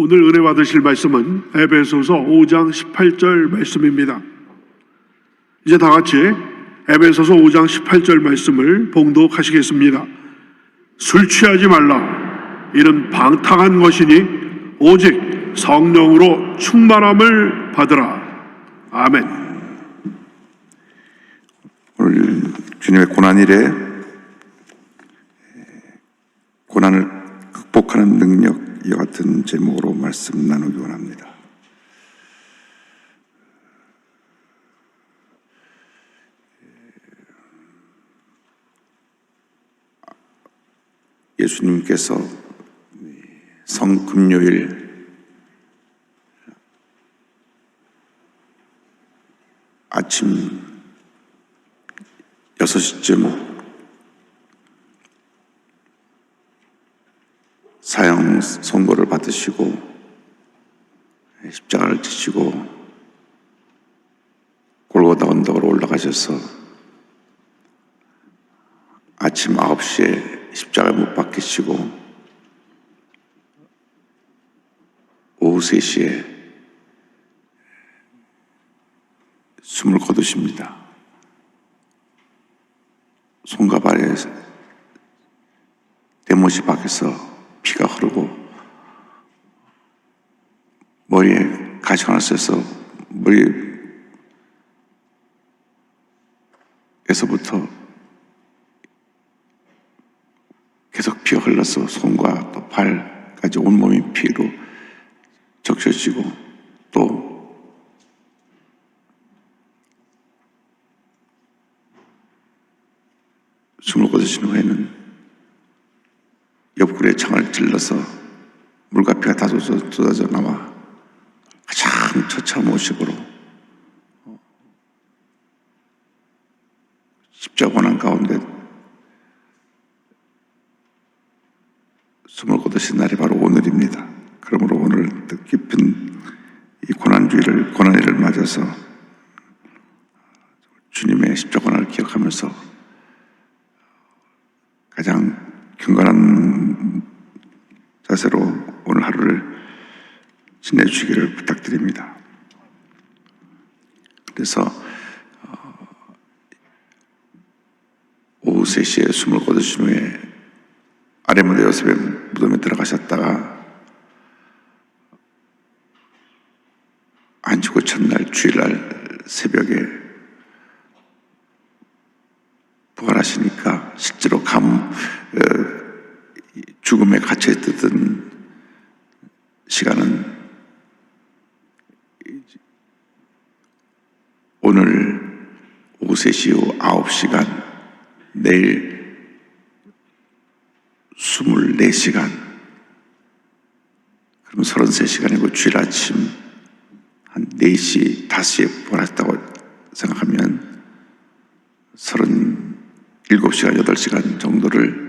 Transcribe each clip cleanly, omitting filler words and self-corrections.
오늘 은혜 받으실 말씀은 에베소서 5장 18절 말씀입니다. 이제 다 같이 에베소서 5장 18절 말씀을 봉독하시겠습니다. 술 취하지 말라. 이는 방탕한 것이니 오직 성령으로 충만함을 받으라. 아멘. 오늘 주님의 고난일에 고난을 극복하는 능력, 이와 같은 제목으로 말씀 나누기 원합니다. 예수님께서 성금요일 아침 6시쯤 사형 선고를 받으시고 십자가를 지시고 골고다 언덕으로 올라가셔서 아침 9시에 십자가에 못 박히시고 오후 3시에 숨을 거두십니다. 손과 발에 대못이 박혀서 피가 흐르고 머리에 가시 하나 써서 머리에서부터 계속 피가 흘러서 손과 또 발까지 온몸이 피로 적셔지고 또 숨을 거두신 후에는 옆구리에 창을 찔러서 물과 피가 다 쏟아져 나와 가장 처참한 모습으로 십자가 고난 가운데 숨을 거두신 날이 바로 오늘입니다. 그러므로 오늘 뜻깊은 이 고난일을 맞아서 주님의 십자가 고난을 기억하면서 가장 경건한 자세로 오늘 하루를 지내주시기를 부탁드립니다. 그래서 오후 3시에 숨을 거두신 후에 아레무대 요셉의 무덤에 들어가셨다가 안식구 첫날 주일날 새벽에 부활하시니까 실제로 죽음에 갇혀있던 시간은 오늘 오후 3시 후 9시간, 내일 24시간, 그럼 33시간이고 주일 아침 한 4시, 5시에 부활했다고 생각하면 37시간, 8시간 정도를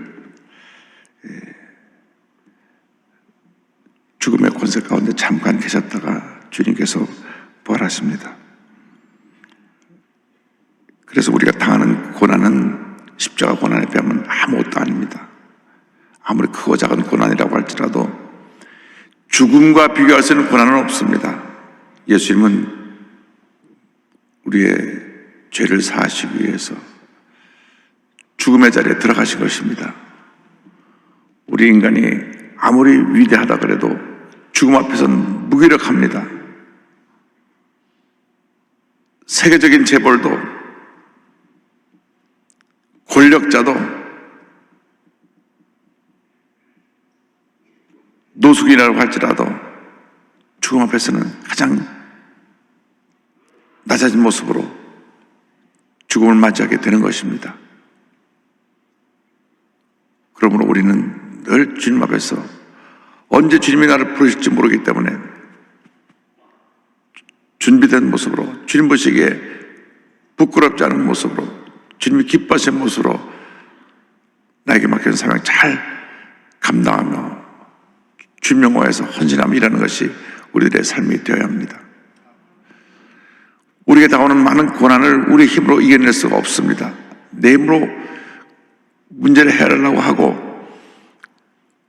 죽음의 권세 가운데 잠깐 계셨다가 주님께서 부활하십니다. 그래서 우리가 당하는 고난은 십자가 고난에 비하면 아무것도 아닙니다. 아무리 크고 작은 고난이라고 할지라도 죽음과 비교할 수 있는 고난은 없습니다. 예수님은 우리의 죄를 사하시기 위해서 죽음의 자리에 들어가신 것입니다. 우리 인간이 아무리 위대하다 그래도 죽음 앞에서는 무기력합니다. 세계적인 재벌도 권력자도 노숙인이라고 할지라도 죽음 앞에서는 가장 낮아진 모습으로 죽음을 맞이하게 되는 것입니다. 그러므로 우리는 늘 주님 앞에서 언제 주님이 나를 부르실지 모르기 때문에 준비된 모습으로, 주님 보시기에 부끄럽지 않은 모습으로, 주님이 기뻐하시는 모습으로 나에게 맡겨진 사명 잘 감당하며 주님 영화에서 헌신하며 일하는 것이 우리들의 삶이 되어야 합니다. 우리에게 다가오는 많은 고난을 우리의 힘으로 이겨낼 수가 없습니다. 내 힘으로 문제를 해결하려고 하고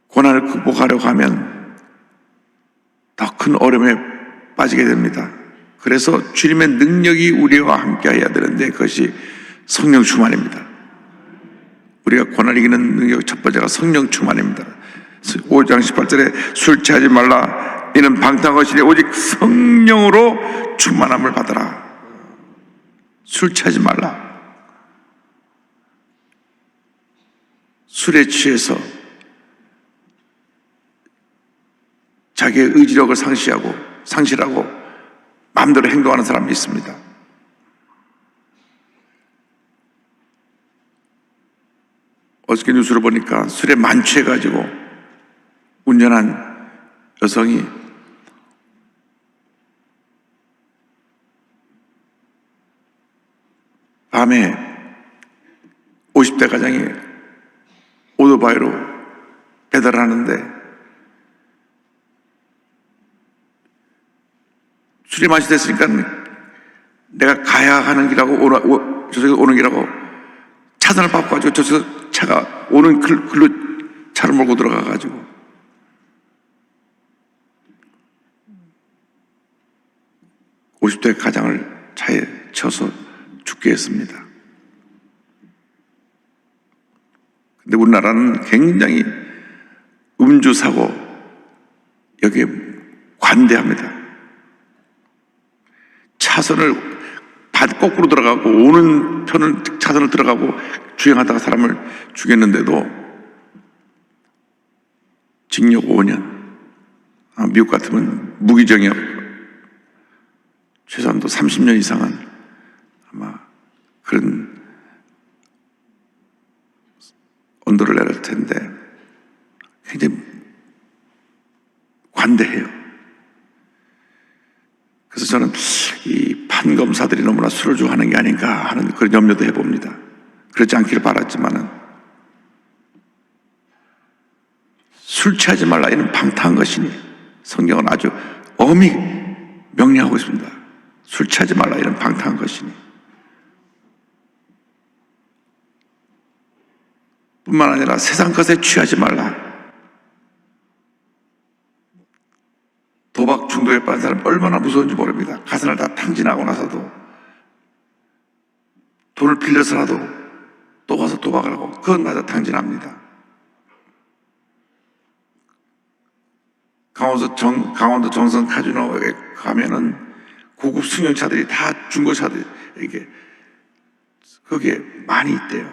고난을 극복하려고 하면 큰 어려움에 빠지게 됩니다. 그래서 주님의 능력이 우리와 함께 해야 되는데 그것이 성령 충만입니다. 우리가 고난 이기는 능력 첫 번째가 성령 충만입니다. 5장 18절에 술 취하지 말라 이는 방탕한 것이니 오직 성령으로 충만함을 받아라. 술 취하지 말라. 술에 취해서 자기의 의지력을 상실하고 마음대로 행동하는 사람이 있습니다. 어저께 뉴스를 보니까 술에 만취해가지고 운전한 여성이 밤에 50대 가장이 오토바이로 배달하는데 술이 마시됐으니까 내가 가야 하는 길하고 저쪽에 오는 길하고 차선을 바꿔가지고 저쪽에서 차가 오는 글로 차를 몰고 들어가가지고 (50대) 가장을 차에 쳐서 죽게 했습니다. 근데 우리나라는 굉장히 음주사고 여기에 관대합니다. 차선을 거꾸로 들어가고 오는 편을 차선을 들어가고 주행하다가 사람을 죽였는데도 징역 5년, 미국 같으면 무기징역 최소한도 30년 이상은 아마 그런 언도를 내릴 텐데 굉장히 관대해요. 그래서 저는 이 판검사들이 너무나 술을 좋아하는 게 아닌가 하는 그런 염려도 해봅니다. 그렇지 않기를 바랐지만은 술 취하지 말라 이는 방탕한 것이니 성경은 아주 엄히 명령하고 있습니다. 술 취하지 말라 이는 방탕한 것이니 뿐만 아니라 세상 것에 취하지 말라. 도박 중독에 빠진 사람 얼마나 무서운지 모릅니다. 가산을 다 탕진하고 나서도 돈을 빌려서라도 또 가서 도박을 하고 그것마저 탕진합니다. 강원도 정선 카지노에 가면은 고급 승용차들이 다 중고차들 이게 거기에 많이 있대요.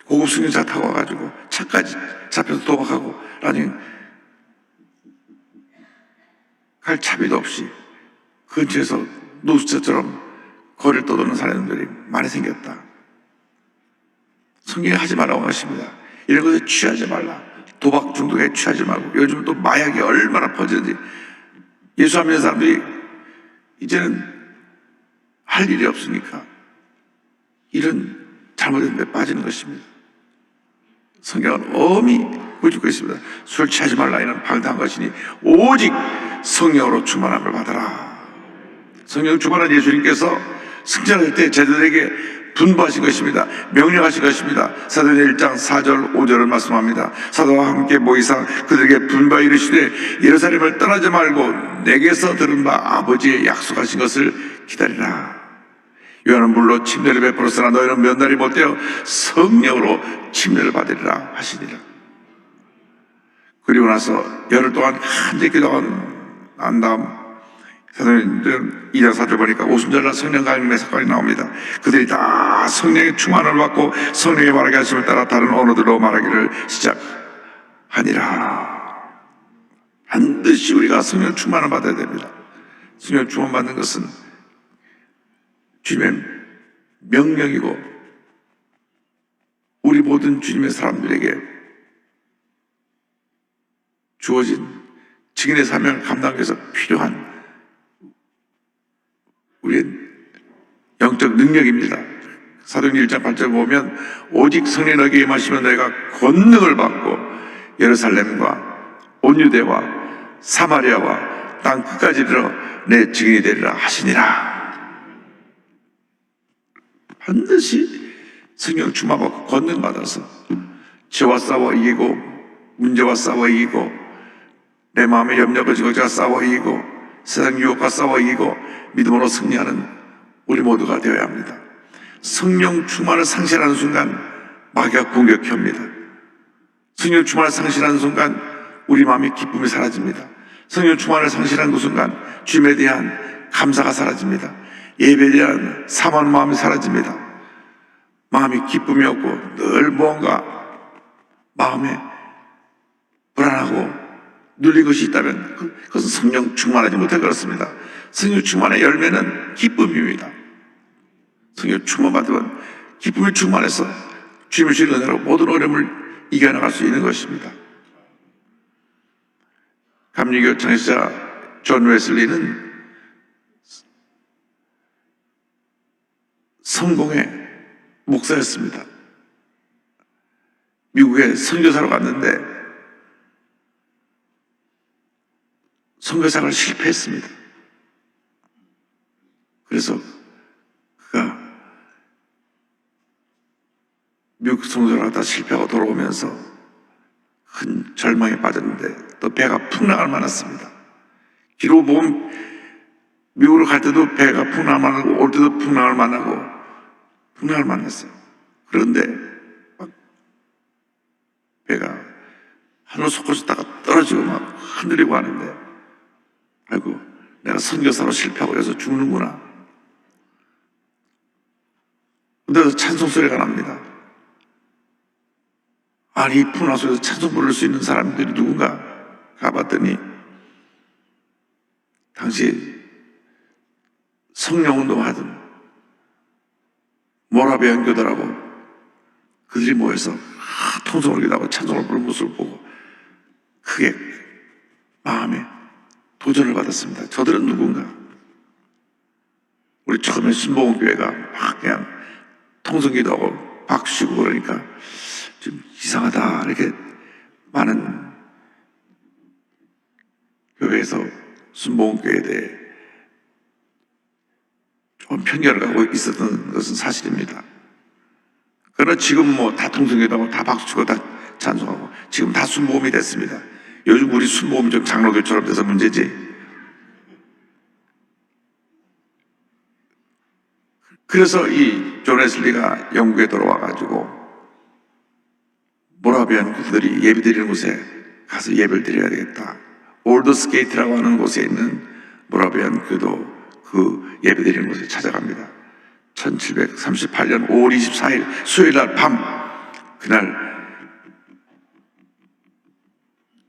고급 승용차 타고 와가지고 차까지 잡혀서 도박하고 나중에 갈 차비도 없이 근처에서 노숙자처럼 거리를 떠도는 사람들이 많이 생겼다. 성경이 하지 말라고 하십니다. 이런 것에 취하지 말라. 도박 중독에 취하지 말고. 요즘 또 마약이 얼마나 퍼지는지. 예수 안 믿는 사람들이 이제는 할 일이 없으니까 이런 잘못된 데 빠지는 것입니다. 성경은 엄히 보여주고 있습니다. 술 취하지 말라 이는 방탕한 것이니 오직 성령으로 충만함을 받아라. 성령 충만한 예수님께서 승천할 때 제자들에게 분부하신 것입니다. 명령하신 것입니다. 사도행전 1장 4절 5절을 말씀합니다. 사도와 함께 모이사 그들에게 분부하여 이르시되 예루살렘을 떠나지 말고 내게서 들은 바 아버지의 약속하신 것을 기다리라. 요한은 물로 침례를 베풀었으나 너희는 몇 날이 못되어 성령으로 침례를 받으리라 하시니라. 그리고 나서 열흘 동안 간절히 기도한 다음 사도행전 2장 4절 보니까 오순절날 성령 강림의 사건이 나옵니다. 그들이 다 성령의 충만을 받고 성령의 말하게 하심을 따라 다른 언어들로 말하기를 시작하니라. 반드시 우리가 성령 충만을 받아야 됩니다. 성령 충만 받는 것은 주님의 명령이고 우리 모든 주님의 사람들에게 주어진 증인의 사명을 감당하기 위해서 필요한 우리의 영적 능력입니다. 사도행전 1장 8절 보면 오직 성령 너에게 임하시면 너희가 권능을 받고 예루살렘과 온 유대와 사마리아와 땅 끝까지 이르러 내 증인이 되리라 하시니라. 반드시 성령 충만받고 권능 받아서 죄와 싸워 이기고 문제와 싸워 이기고 내 마음의 염려를 지고 제가 싸워 이기고 세상 유혹과 싸워 이기고 믿음으로 승리하는 우리 모두가 되어야 합니다. 성령 충만을 상실하는 순간 마귀가 공격합니다. 성령 충만을 상실하는 순간 우리 마음의 기쁨이 사라집니다. 성령 충만을 상실한 그 순간 주님에 대한 감사가 사라집니다. 예배에 대한 사모하는 마음이 사라집니다. 마음이 기쁨이 없고 늘 뭔가 마음에 불안하고 눌린 것이 있다면 그것은 성령 충만하지 못해 그렇습니다. 성령 충만의 열매는 기쁨입니다. 성령 충만 받으면 기쁨이 충만해서 주님의 주신 은혜로 모든 어려움을 이겨나갈 수 있는 것입니다. 감리교 창시자 존 웨슬리는 성공의 목사였습니다. 미국에 선교사로 갔는데 선교사를 실패했습니다. 그래서 그가 미국 선교사를 하다 실패하고 돌아오면서 큰 절망에 빠졌는데 또 배가 풍랑을 만났습니다. 기록 보면 미국으로 갈 때도 배가 풍랑을 만나고 올 때도 풍랑을 만났어요. 그런데 막 배가 하늘 솟고 있다가 떨어지고 막 흔들리고 하는데 아이고 내가 선교사로 실패하고 여기서 죽는구나. 근데 찬송 소리가 납니다. 아니 이 풍랑 속에서 찬송 부를 수 있는 사람들이 누군가 가봤더니 당시 성령운동 하던 모라비안 교도라고 그들이 모여서 통성을 기도하고 찬송을 부르는 모습을 보고 크게 마음에 도전을 받았습니다. 저들은 누군가? 우리 처음에 순복음교회가 막 그냥 통성기도하고 박수치고 그러니까 좀 이상하다 이렇게 많은 교회에서 순복음교회에 대해 좀 편견을 갖고 있었던 것은 사실입니다. 그러나 지금 뭐 다 통성기도하고 다 박수치고 다 찬송하고 지금 다 순복음이 됐습니다. 요즘 우리 순복음이 좀 장로교처럼 돼서 문제지. 그래서 이 존 웨슬리가 영국에 돌아와가지고 모라비안 그들이 예배 드리는 곳에 가서 예배를 드려야 되겠다. 올드스게이트라고 하는 곳에 있는 모라비안 교도 그 예배 드리는 곳에 찾아갑니다. 1738년 5월 24일 수요일 날 밤 그날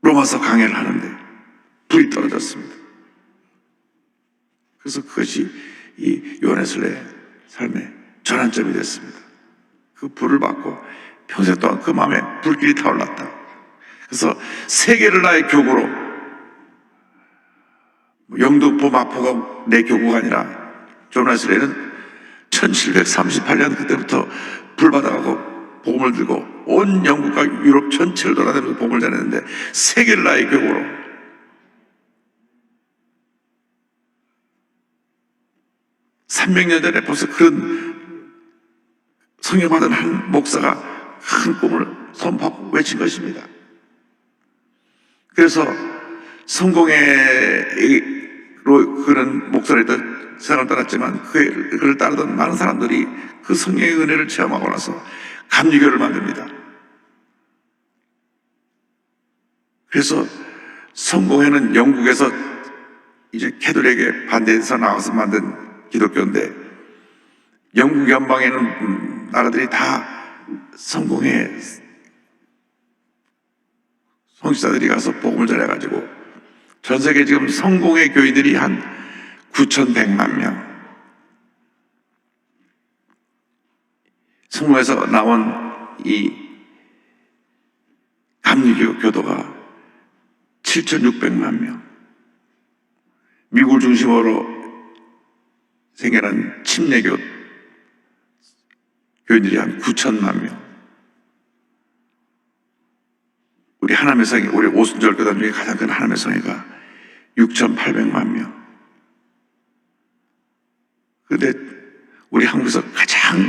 로마서 강해를 하는데 불이 떨어졌습니다. 그래서 그것이 이 요한웨슬리의 삶의 전환점이 됐습니다. 그 불을 받고 평생 동안 그 마음에 불길이 타올랐다. 그래서 세계를 나의 교구로, 영등포 마포가 내 교구가 아니라 존 웨슬리는 1738년 그때부터 불 받아가고 복음을 들고 온 영국과 유럽 전체를 돌아다니면서 복음을 전했는데 세계를 나의 교구로 300년 전에 벌써 그런 성령받은 한 목사가 큰 꿈을 선포하고 외친 것입니다. 그래서 성공회로 그런 목사를 세상을 떠났지만 그를 따르던 많은 사람들이 그 성령의 은혜를 체험하고 나서 감리교를 만듭니다. 그래서 성공회는 영국에서 이제 캐톨릭에 반대해서 나와서 만든 기독교인데 영국 연방에 있는 나라들이 다 성공회 성직자들이 가서 복음을 전해가지고 전 세계 지금 성공회 교인들이 한 9,100만 명, 성공회에서 나온 이 감리교 교도가 7,600만 명, 미국을 중심으로 생겨난 침례교 교인들이 한 9천만 명, 우리 하나님의 성회, 우리 오순절 교단 중에 가장 큰 하나님의 성회가 6,800만 명. 그런데 우리 한국에서 가장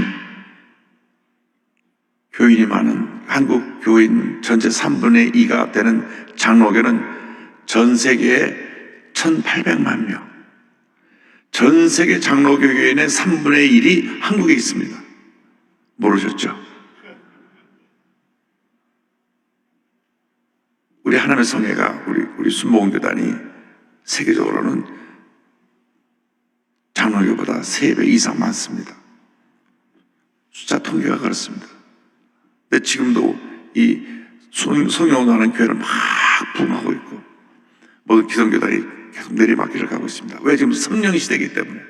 교인이 많은 한국 교인 전체 3분의 2가 되는 장로교는 전 세계에 1800만 명. 전 세계 장로교회의 3분의 1이 한국에 있습니다. 모르셨죠? 우리 하나님의 성회가, 우리 순복음교단이 세계적으로는 장로교보다 3배 이상 많습니다. 숫자 통계가 그렇습니다. 근데 지금도 이 성령운동하는 교회를 막 부흥하고 있고 모든 기성교단이 계속 내리막길을 가고 있습니다. 왜? 지금 성령 시대이기 때문에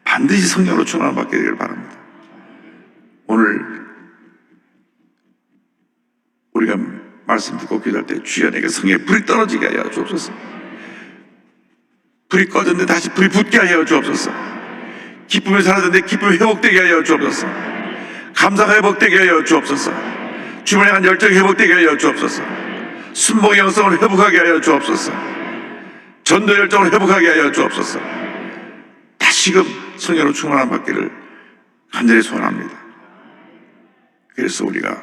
반드시 성령으로 충만을 받게 되기를 바랍니다. 오늘 우리가 말씀 듣고 기도할 때 주여 내게 성령의 불이 떨어지게 하여 주옵소서. 불이 꺼졌는데 다시 불이 붙게 하여 주옵소서. 기쁨이 사라졌는데 기쁨이 회복되게 하여 주옵소서. 감사가 회복되게 하여 주옵소서. 주님을 향한 열정이 회복되게 하여 주옵소서. 순복의 영성을 회복하게 하여 주옵소서. 전도 열정을 회복하게 하여 주옵소서. 다시금 성령으로 충만함 받기를 간절히 소원합니다. 그래서 우리가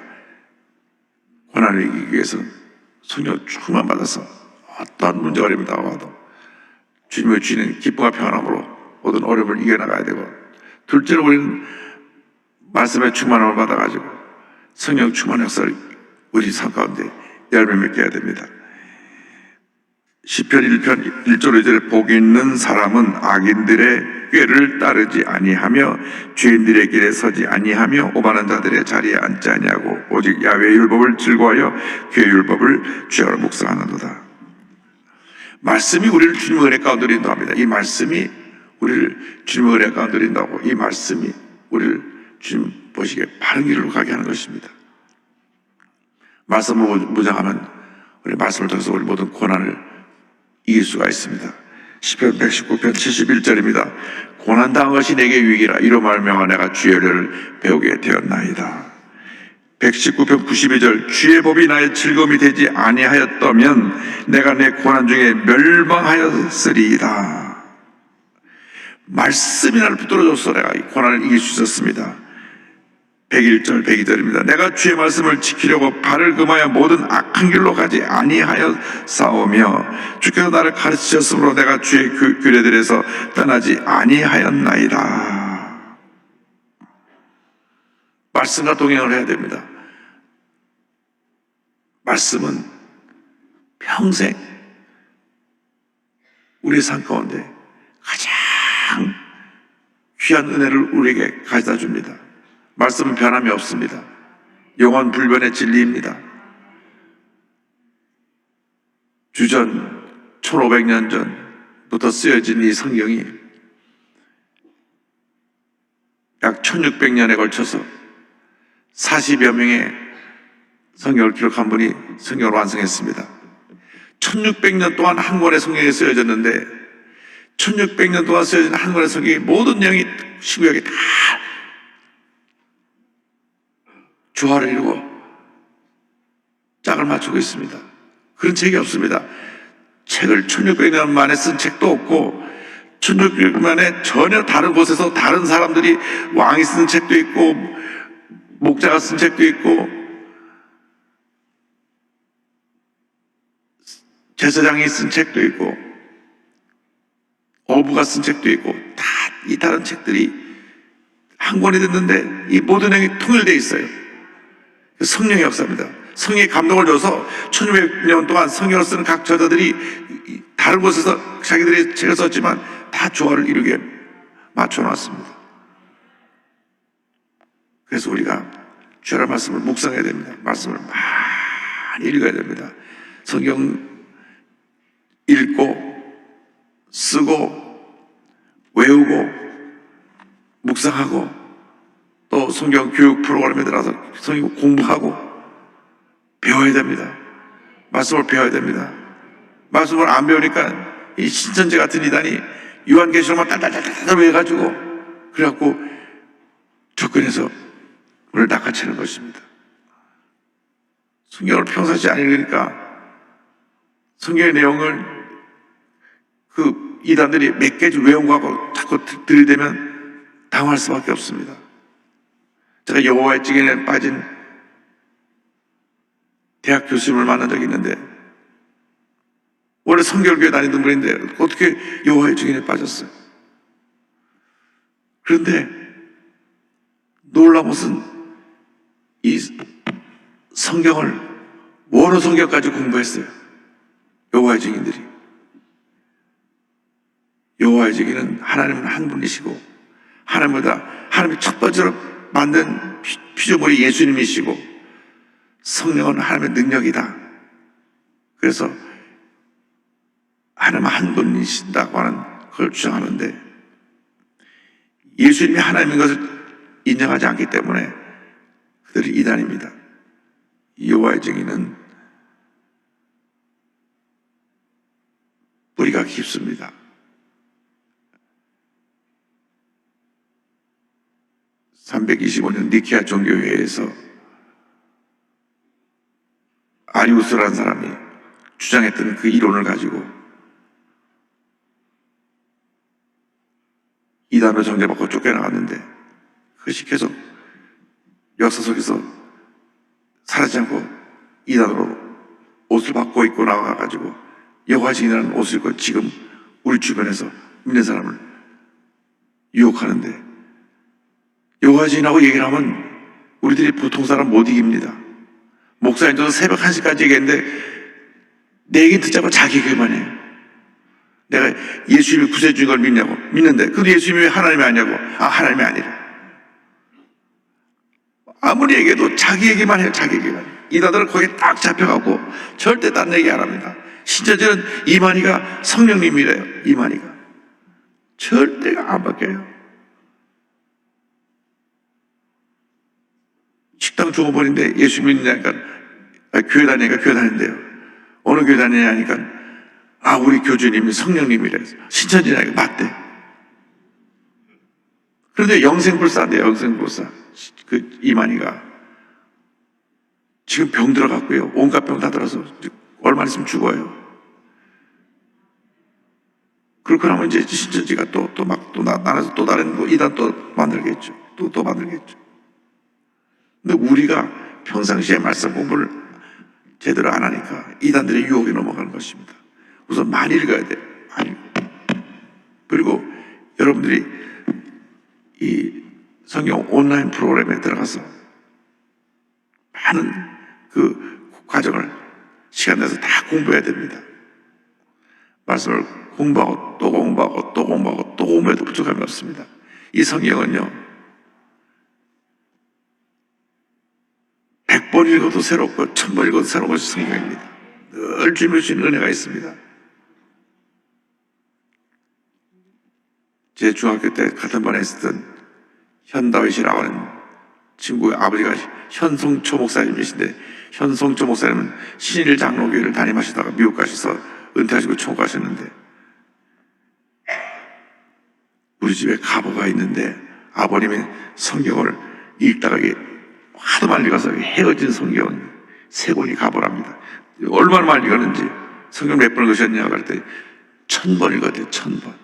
고난을 이기기 위해서 성령 충만 받아서 어떠한 문제가 어려움이 다가와도 주님의 주시는 기쁨과 평안함으로 모든 어려움을 이겨나가야 되고, 둘째로 우리는 말씀의 충만함을 받아가지고 성령 충만 역사를 우리 삶 가운데 열매 맺게 해야 됩니다. 시편 1편 1절 2절에 복이 있는 사람은 악인들의 꾀를 따르지 아니하며 죄인들의 길에 서지 아니하며 오만한 자들의 자리에 앉지 아니하고 오직 야훼의 율법을 즐거워하여 그의 율법을 주야로 묵상하는도다. 말씀이 우리를 주님의 은혜 가운데로 인도합니다. 이 말씀이 우리를 주님의 은혜 가운데로 인도하고, 이 말씀이 우리를 주님 보시기에 바른 길로 가게 하는 것입니다. 말씀을 무장하면 우리 말씀을 통해서 우리 모든 고난을 이길 수가 있습니다. 시편 119편 71절입니다. 고난당한 것이 내게 유익이라 이로 말미암아 내가 주의 은혜를 배우게 되었나이다. 119편 92절 주의 법이 나의 즐거움이 되지 아니하였다면 내가 내 고난 중에 멸망하였으리이다. 말씀이 나를 붙들어줘서 내가 이 고난을 이길 수 있었습니다. 101절 102절입니다. 내가 주의 말씀을 지키려고 발을 금하여 모든 악한 길로 가지 아니하여 싸우며 주께서 나를 가르치셨으므로 내가 주의 규례들에서 떠나지 아니하였나이다. 말씀과 동행을 해야 됩니다. 말씀은 평생 우리의 삶 가운데 가장 귀한 은혜를 우리에게 가져다 줍니다. 말씀은 변함이 없습니다. 영원 불변의 진리입니다. 주전 1500년 전부터 쓰여진 이 성경이 약 1600년에 걸쳐서 40여 명의 성경을 기록한 분이 성경을 완성했습니다. 1600년 동안 한 권의 성경이 쓰여졌는데 1600년 동안 쓰여진 한 권의 성경이 모든 내용이 신구약에 다 조화를 이루고 짝을 맞추고 있습니다. 그런 책이 없습니다. 책을 1600년 만에 쓴 책도 없고 1600년 만에 전혀 다른 곳에서 다른 사람들이 왕이 쓴 책도 있고 목자가 쓴 책도 있고 제사장이 쓴 책도 있고 어부가 쓴 책도 있고 다 이 다른 책들이 한 권이 됐는데 이 모든 내용이 통일되어 있어요. 성령의 역사입니다. 성령의 감동을 줘서 1600년 동안 성경을 쓰는 각 저자들이 다른 곳에서 자기들의 책을 썼지만 다 조화를 이루게 맞춰놨습니다. 그래서 우리가 주의 말씀을 묵상해야 됩니다. 말씀을 많이 읽어야 됩니다. 성경 읽고 쓰고 외우고 묵상하고 또 성경 교육 프로그램에 들어가서 성경 공부하고 배워야 됩니다. 말씀을 배워야 됩니다. 말씀을 안 배우니까 이 신천지 같은 이단이 요한계시록만 딸딸딸딸 외워가지고 그래갖고 접근해서 우리를 낚아채는 것입니다. 성경을 평상시 안 읽으니까 성경의 내용을 그 이단들이 몇 개지 외운 거하고 자꾸 들이대면 당할 수밖에 없습니다. 제가 여호와의 증인에 빠진 대학 교수님을 만난 적이 있는데 원래 성결교회 다니던 분인데 어떻게 여호와의 증인에 빠졌어요? 그런데 놀라운 것은 이 성경을 원어 성경까지 공부했어요. 여호와의 증인들이. 여호와의 증인은 하나님은 한 분이시고 하나님이 첫 번째로 만든 피조물이 예수님이시고 성령은 하나님의 능력이다. 그래서 하나님은 한 분이신다고 하는 걸 주장하는데 예수님이 하나님인 것을 인정하지 않기 때문에 그들이 이단입니다. 여호와의 증인은 뿌리가 깊습니다. 325년 니케아 종교회의에서 아리우스라는 사람이 주장했던 그 이론을 가지고 이단으로 정죄받고 쫓겨나갔는데 그것이 계속 역사 속에서 사라지지 않고 이단으로 옷을 바꿔 입고 나와가지고 여호와 증인이라는 옷을 입고 지금 우리 주변에서 믿는 사람을 유혹하는데 여호와 증인하고 얘기를 하면 우리들이 보통 사람 못 이깁니다. 목사님도 새벽 1시까지 얘기했는데 내 얘기 듣자고 자기 얘기만 해요. 내가 예수님이 구세주인 걸 믿냐고 믿는데 근데 예수님이 왜 하나님이 아니냐고 하나님이 아니래. 아무리 얘기해도 자기 얘기만 해요. 자기 얘기만. 이단들은 거기에 딱 잡혀가고 절대 딴 얘기 안 합니다. 신천지는 이만희가 성령님이래요. 이만희가 절대 안 바뀌어요. 식당 종업원인데 예수 믿느냐니까 교회 다니니까 교회 다닌대요. 어느 교회 다니냐니까 우리 교주님이 성령님이래. 신천지냐니까 맞대. 그런데 영생불사인데요. 영생불사. 그 이만희가 지금 병 들어갔고요. 온갖 병 다 들어서 얼마 있으면 죽어요. 그렇고 나면 이제 신천지가 또 나눠서 또 다른 이단 또 만들겠죠. 또 만들겠죠. 근데 우리가 평상시에 말씀 공부를 제대로 안 하니까 이단들의 유혹에 넘어가는 것입니다. 우선 많이 읽어야 돼요. 많이. 그리고 여러분들이 이 성경 온라인 프로그램에 들어가서 많은 그 과정을 시간 내서 다 공부해야 됩니다. 말씀을 공부하고 또 공부하고 또 공부하고 또 공부해도 부족함이 없습니다. 이 성경은요 100번 읽어도 새롭고 1000번 읽어도 새로운 것이 성경입니다. 늘 주님의 주신 은혜가 있습니다. 제 중학교 때 같은 반에 있었던 현다윗이라고 하는 친구의 아버지가 현송초 목사님이신데 현송초 목사님은 신일 장로교회를 담임하시다가 미국 가셔서 은퇴하시고 총괄하셨는데 우리 집에 가보가 있는데 아버님이 성경을 읽다가 하도 많이 읽어서 헤어진 성경 3권이 가보랍니다. 얼마나 많이 읽었는지 성경 몇 번 읽으셨냐고 할 때 1000번 읽었대요. 1000번.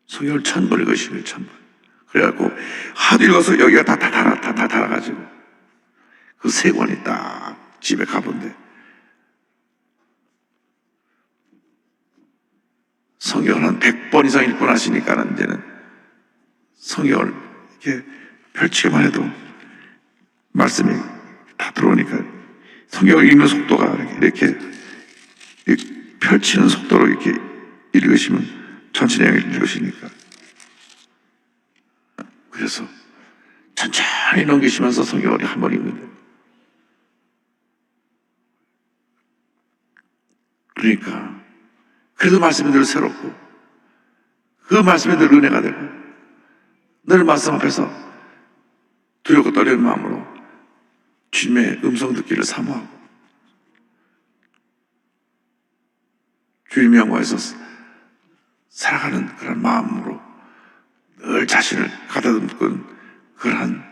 성경을 1000번 읽으신 거예요. 1000번. 그래갖고 하도 읽어서 여기가 다 달아가지고 그 3권이 딱 집에 가본데 성경을 한 100번 이상 읽고 나시니까는 이제는 성경을 이렇게 펼치기만 해도 말씀이 다 들어오니까 성경을 읽는 속도가 이렇게 펼치는 속도로 이렇게 읽으시면 천천히 읽으시니까 그래서 천천히 넘기시면서 성경을 한 번 읽는데 그러니까 그래도 말씀이 늘 새롭고 그 말씀이 늘 은혜가 되고 늘 말씀 앞에서 두렵고 떨리는 마음으로 주님의 음성 듣기를 사모하고 주님의 영광에서 살아가는 그런 마음으로 늘 자신을 가다듬는 그러한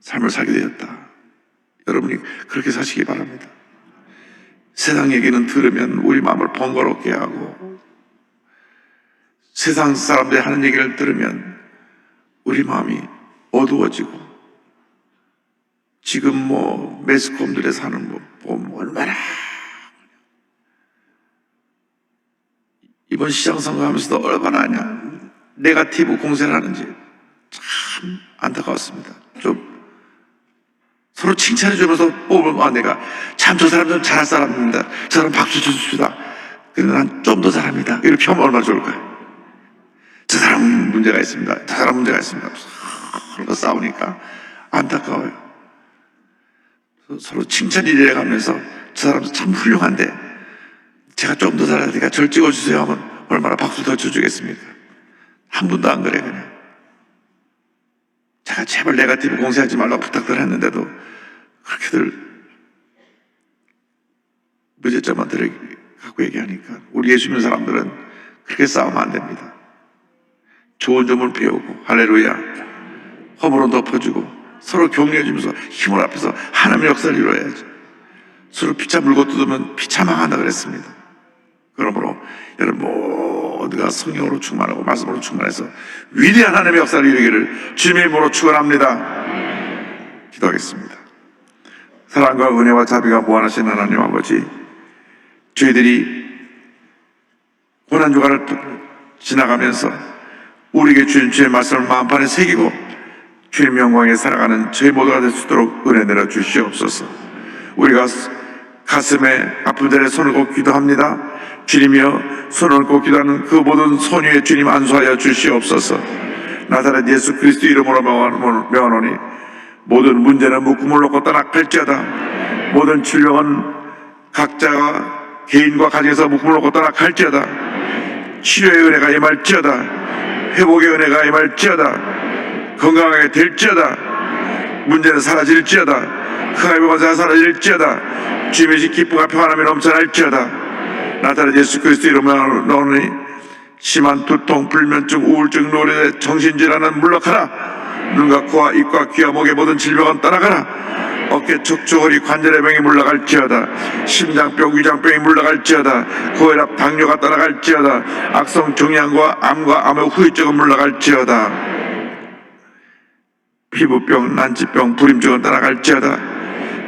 삶을 살게 되었다. 여러분이 그렇게 사시기 바랍니다. 세상 얘기는 들으면 우리 마음을 번거롭게 하고 세상 사람들이 하는 얘기를 들으면 우리 마음이 어두워지고 지금 매스컴들에 사는 보면 얼마나 이번 시장 선거하면서도 얼마나 네거티브 공세를 하는지 참 안타까웠습니다. 좀 서로 칭찬해주면서 뽑으면 내가 참 저 사람 좀 잘할 사람입니다. 저 사람 박수 쳐줍시다. 그런데 난 좀 더 잘합니다. 이렇게 하면 얼마나 좋을까요? 저 사람은 문제가 있습니다. 저 사람 문제가 있습니다. 서로 싸우니까 안타까워요. 서로 칭찬이 이래가면서 저 사람도 참 훌륭한데 제가 좀 더 잘하니까 절 찍어주세요 하면 얼마나 박수 더 쳐주겠습니까? 한 분도 안 그래 그냥. 제가 제발 네거티브 공세하지 말라고 부탁들 했는데도 그렇게들 문제점만 갖고 얘기하니까 우리 예수 믿는 사람들은 그렇게 싸우면 안 됩니다. 좋은 점을 배우고 할렐루야 허물은 덮어주고 서로 격려해주면서 힘을 앞에서 하나님의 역사를 이루어야지. 서로 피차 물고 뜯으면 피차 망한다 그랬습니다. 그러므로 여러분 모두가 성령으로 충만하고 말씀으로 충만해서 위대한 하나님의 역사를 이루기를 주님의 이름으로 축원합니다. 기도하겠습니다. 사랑과 은혜와 자비가 무한하신 하나님 아버지, 저희들이 고난주간을 지나가면서 우리에게 주신 주의 말씀을 마음판에 새기고 주님 영광에 살아가는 저희 모두가 될 수 있도록 은혜 내려 주시옵소서. 우리가 가슴에 아픈 자리에 손을 꼭 기도합니다. 주님이여 손을 꼭 기도하는 그 모든 손 위에 주님 안수하여 주시옵소서. 나사렛 예수 그리스도 이름으로 명하노니 모든 문제는 묶음을 놓고 떠나갈지어다. 모든 질병은 각자가 개인과 가정에서 묶음을 놓고 떠나갈지어다. 치료의 은혜가 임할지어다. 회복의 은혜가 임할지어다. 건강하게 될지어다. 문제는 사라질지어다. 흑암의 권세가 사라질지어다. 주님의 기쁨과 평안함이 넘쳐날지어다. 나사렛 예수 그리스도 이름으로 나오니 심한 두통, 불면증, 우울증, 노래, 정신질환은 물러가라. 눈과 코와 입과 귀와 목의 모든 질병은 떠나가라. 어깨, 척추, 허리, 관절의 병이 물러갈지어다. 심장병, 위장병이 물러갈지어다. 고혈압, 당뇨가 떠나갈지어다. 악성 종양과 암과 암의 후유증은 물러갈지어다. 피부병, 난치병, 불임증은 떠나갈지어다.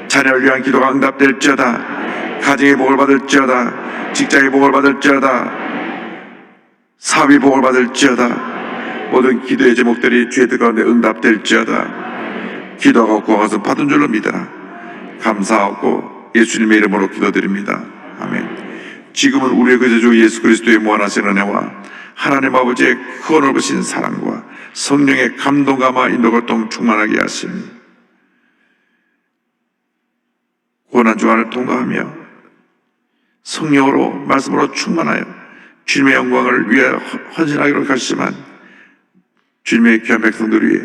자녀를 위한 기도가 응답될지어다. 가정의 복을 받을지어다. 직장의 복을 받을지어다. 사업의 복을 받을지어다. 모든 기도의 제목들이 주의 뜻 가운데 응답될지어다. 기도하고 구하고서 받은 줄로 믿어라. 감사하고 예수님의 이름으로 기도드립니다. 아멘. 지금은 우리의 구주주 예수 그리스도의 무한하신 은혜와 하나님 아버지의 크고 넓으신 사랑과 성령의 감동감화 인도교통 충만하게 하시니 고난주간을 통과하며 성령으로 말씀으로 충만하여 주님의 영광을 위해 헌신하기로 결심한 주님의 귀한 백성들 위해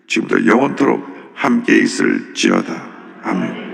지금부터 영원토록 함께 있을지어다. 아멘.